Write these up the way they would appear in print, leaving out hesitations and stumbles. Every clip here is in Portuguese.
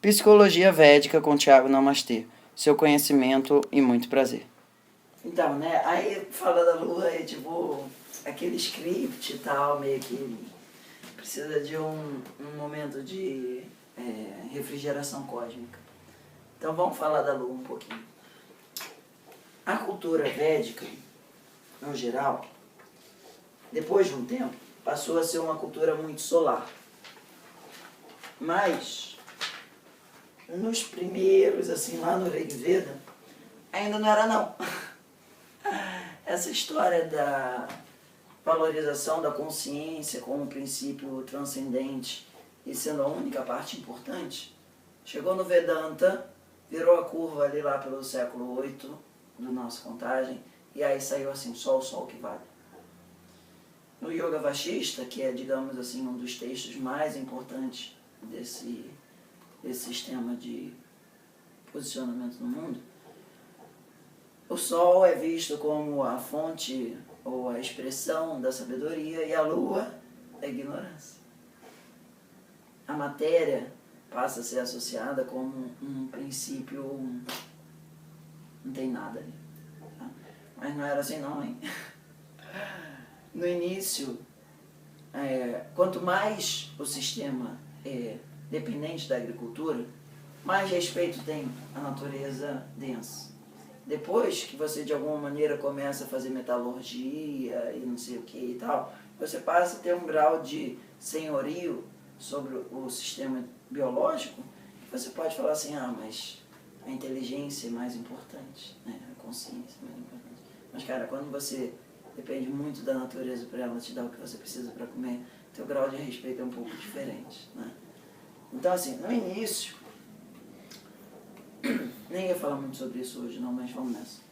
Psicologia Védica com Tiago Namastê. Seu conhecimento e muito prazer. Então, né, aí fala da Lua é tipo aquele script e tal, meio que precisa de um momento de refrigeração cósmica. Então vamos falar da Lua um pouquinho. A cultura védica, no geral, depois de um tempo, passou a ser uma cultura muito solar. Mas, nos primeiros, assim, lá no Rig Veda, ainda não era não. Essa história da valorização da consciência como um princípio transcendente e sendo a única parte importante, chegou no Vedanta, virou a curva ali lá pelo século VIII da nossa contagem, e aí saiu assim, só o Sol que vale. No Yoga Vashista, que é, digamos assim, um dos textos mais importantes desse sistema de posicionamento no mundo, o Sol é visto como a fonte ou a expressão da sabedoria e a Lua da ignorância. A matéria passa a ser associada como um princípio, não tem nada ali. Tá? Mas não era assim não, hein? No início, quanto mais o sistema é dependente da agricultura, mais respeito tem a natureza densa. Depois que você de alguma maneira começa a fazer metalurgia e não sei o que e tal, você passa a ter um grau de senhorio sobre o sistema biológico, que você pode falar assim, mas a inteligência é mais importante, né? A consciência é mais importante. Mas cara, quando você depende muito da natureza para ela te dar o que você precisa para comer, teu grau de respeito é um pouco diferente, né? Então assim, no início, nem ia falar muito sobre isso hoje não, mas vamos nessa.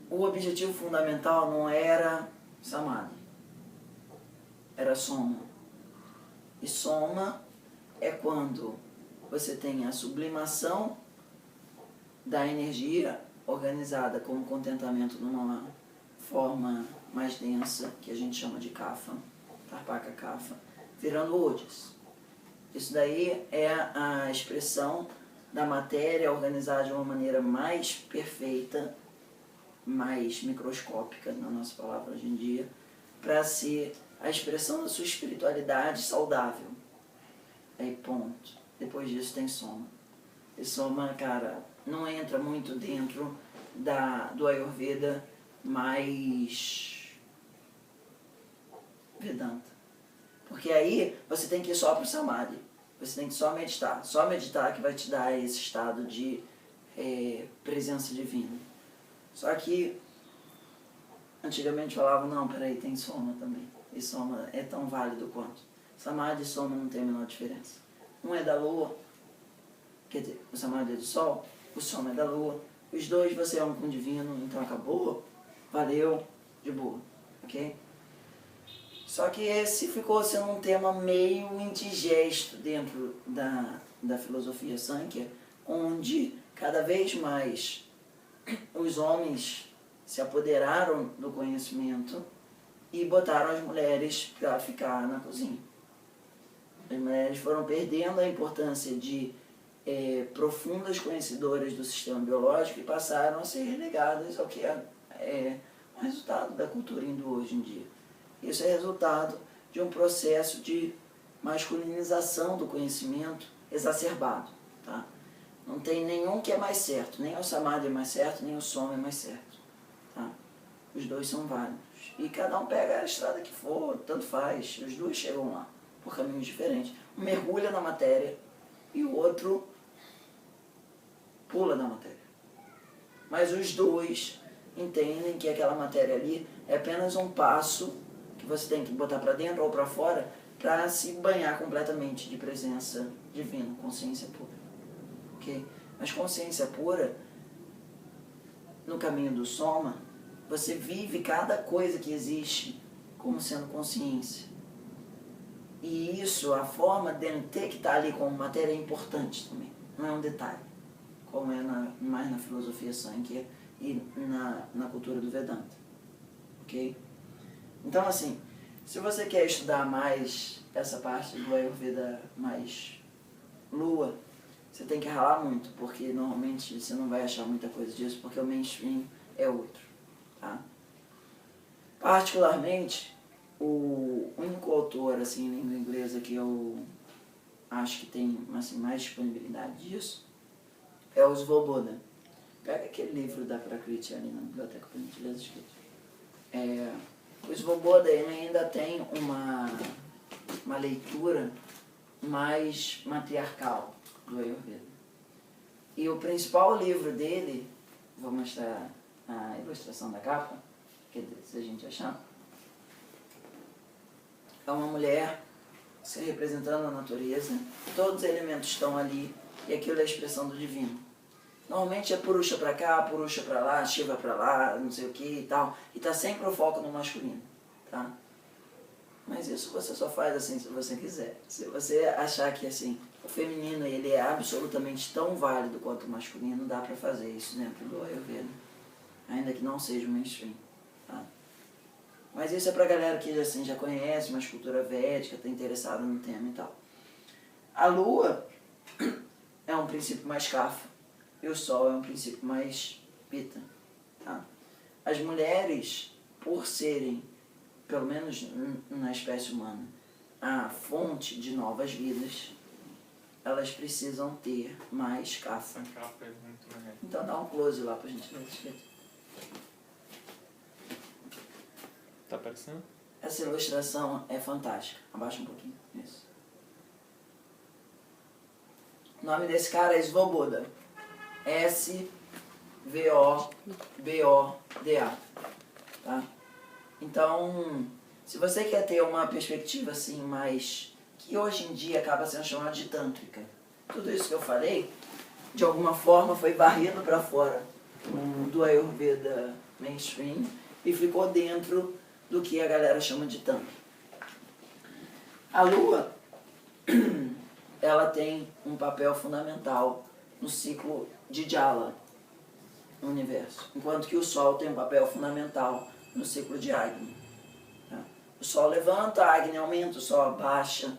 O objetivo fundamental não era Samadhi, era Soma. E Soma é quando você tem a sublimação da energia organizada como contentamento numa forma mais densa, que a gente chama de Kapha, Tarpaka Kapha, virando Odis. Isso daí é a expressão da matéria organizada de uma maneira mais perfeita, mais microscópica, na nossa palavra hoje em dia, para ser a expressão da sua espiritualidade saudável. Aí ponto. Depois disso tem Soma. E Soma, cara, não entra muito dentro do Ayurveda mais Vedanta. Porque aí você tem que ir só para o Samadhi. Você tem que só meditar que vai te dar esse estado de presença divina. Só que antigamente falavam, não, peraí, tem Soma também. E Soma é tão válido quanto. Samadhi e Soma não tem a menor diferença. Um é da Lua, quer dizer, o Samadhi é do Sol, o Soma é da Lua. Os dois você é um com o divino, então acabou, valeu, de boa, ok? Só que esse ficou sendo um tema meio indigesto dentro da filosofia Sankhya, onde cada vez mais os homens se apoderaram do conhecimento e botaram as mulheres para ficar na cozinha. As mulheres foram perdendo a importância de profundas conhecedoras do sistema biológico e passaram a ser relegadas ao que é o resultado da cultura hindu hoje em dia. Isso é resultado de um processo de masculinização do conhecimento exacerbado. Tá? Não tem nenhum que é mais certo, nem o Samadhi é mais certo, nem o Soma é mais certo. Tá? Os dois são válidos. E cada um pega a estrada que for, tanto faz, os dois chegam lá, por caminhos diferentes. Um mergulha na matéria e o outro pula na matéria. Mas os dois entendem que aquela matéria ali é apenas um passo que você tem que botar para dentro ou para fora para se banhar completamente de presença divina, consciência pura. Okay? Mas consciência pura, no caminho do Soma, você vive cada coisa que existe como sendo consciência. E isso, a forma de ter que estar ali como matéria é importante também, não é um detalhe, como é mais na filosofia Sankhya e na cultura do Vedanta. Ok? Então, assim, se você quer estudar mais essa parte do Ayurveda mais Lua, você tem que ralar muito, porque normalmente você não vai achar muita coisa disso, porque o mainstream é outro, tá? Particularmente, o único autor assim, em língua inglesa que eu acho que tem assim, mais disponibilidade disso é o Svoboda. Pega aquele livro da Prakriti ali na biblioteca para a gente ler as escritas. O Svoboda ele ainda tem uma leitura mais matriarcal do Ayurveda. E o principal livro dele, vou mostrar a ilustração da capa, se a gente achar, é uma mulher se representando a natureza, todos os elementos estão ali e aquilo é a expressão do divino. Normalmente é Purusha pra cá, Purusha pra lá, Shiva pra lá, não sei o que e tal, e tá sempre o foco no masculino, tá? Mas isso você só faz assim se você quiser. Se você achar que assim, o feminino ele é absolutamente tão válido quanto o masculino, dá pra fazer isso dentro do Ayurveda, ainda que não seja o mainstream, tá? Mas isso é pra galera que assim, já conhece uma cultura védica, tá interessada no tema e tal. A lua é um princípio mais kapha e o sol é um princípio mais pitta, tá? As mulheres, por serem, pelo menos na espécie humana, a fonte de novas vidas, elas precisam ter mais kapha. Então dá um close lá pra gente ver escrito. Tá aparecendo? Essa ilustração é fantástica. Abaixa um pouquinho. Isso. O nome desse cara é Svoboda. S-V-O-B-O-D-A. Tá? Então, se você quer ter uma perspectiva assim mais... que hoje em dia acaba sendo chamada de tântrica. Tudo isso que eu falei, de alguma forma foi varrido para fora do Ayurveda mainstream e ficou dentro do que a galera chama de tantra. A lua, ela tem um papel fundamental no ciclo de Jala, no universo, enquanto que o Sol tem um papel fundamental no ciclo de Agni. Tá? O Sol levanta, a Agni aumenta, o Sol abaixa,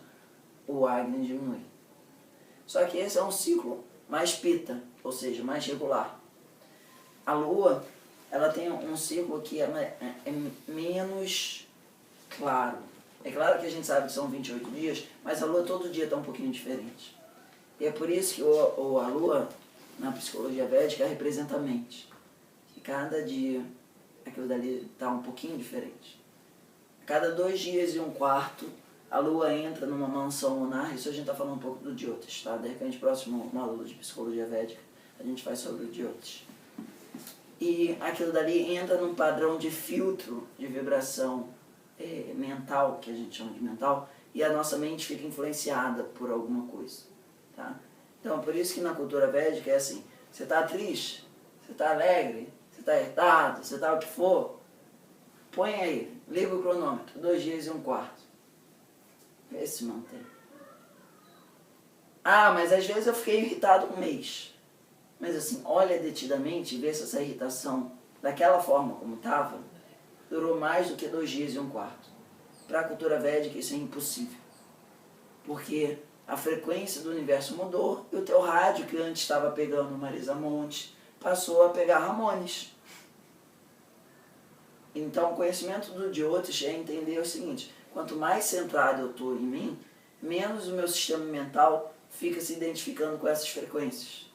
o Agni diminui. Só que esse é um ciclo mais pita, ou seja, mais regular. A Lua, ela tem um ciclo que é menos claro. É claro que a gente sabe que são 28 dias, mas a Lua todo dia está um pouquinho diferente. E é por isso que a Lua, na psicologia védica, representa a mente. Que cada dia, aquilo dali está um pouquinho diferente. A cada 2 dias e um quarto, a Lua entra numa mansão lunar. Isso a gente está falando um pouco do Jyotish, tá? De repente, próximo uma aula de psicologia védica, a gente faz sobre o Jyotish. E aquilo dali entra num padrão de filtro de vibração mental, que a gente chama de mental, e a nossa mente fica influenciada por alguma coisa. Tá? Então, por isso que na cultura védica é assim, você está triste, você está alegre, você está irritado, você está o que for, põe aí, liga o cronômetro, 2 dias e um quarto. Vê se mantém. Ah, mas às vezes eu fiquei irritado um mês. Mas assim, olha detidamente e vê se essa irritação, daquela forma como estava, durou mais do que 2 dias e um quarto. Para a cultura védica isso é impossível. Porque a frequência do universo mudou e o teu rádio, que antes estava pegando Marisa Monte, passou a pegar Ramones. Então o conhecimento do Jyotish é entender o seguinte, quanto mais centrado eu estou em mim, menos o meu sistema mental fica se identificando com essas frequências.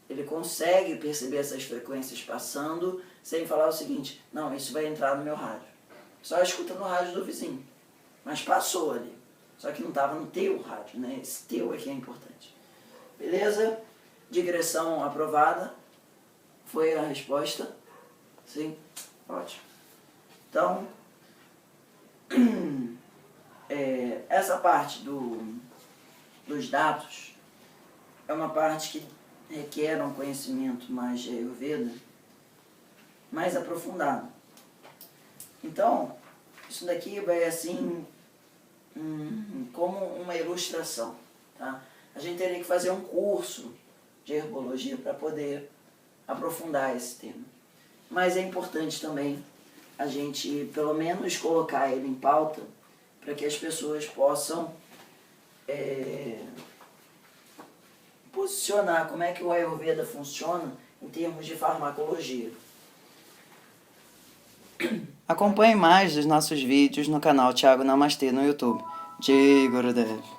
Ele consegue perceber essas frequências passando sem falar o seguinte, não, isso vai entrar no meu rádio. Só escuta no rádio do vizinho. Mas passou ali. Só que não estava no teu rádio, né? Esse teu é que é importante. Beleza? Digressão aprovada. Foi a resposta? Sim? Ótimo. Então, essa parte dos dados é uma parte que requer um conhecimento mais de Ayurveda, mais aprofundado. Então, isso daqui vai assim, como uma ilustração. Tá? A gente teria que fazer um curso de herbologia para poder aprofundar esse tema. Mas é importante também a gente, pelo menos, colocar ele em pauta para que as pessoas possam posicionar como é que o Ayurveda funciona em termos de farmacologia. Acompanhe mais os nossos vídeos no canal Thiago Namastê no YouTube. Jai Gurudev.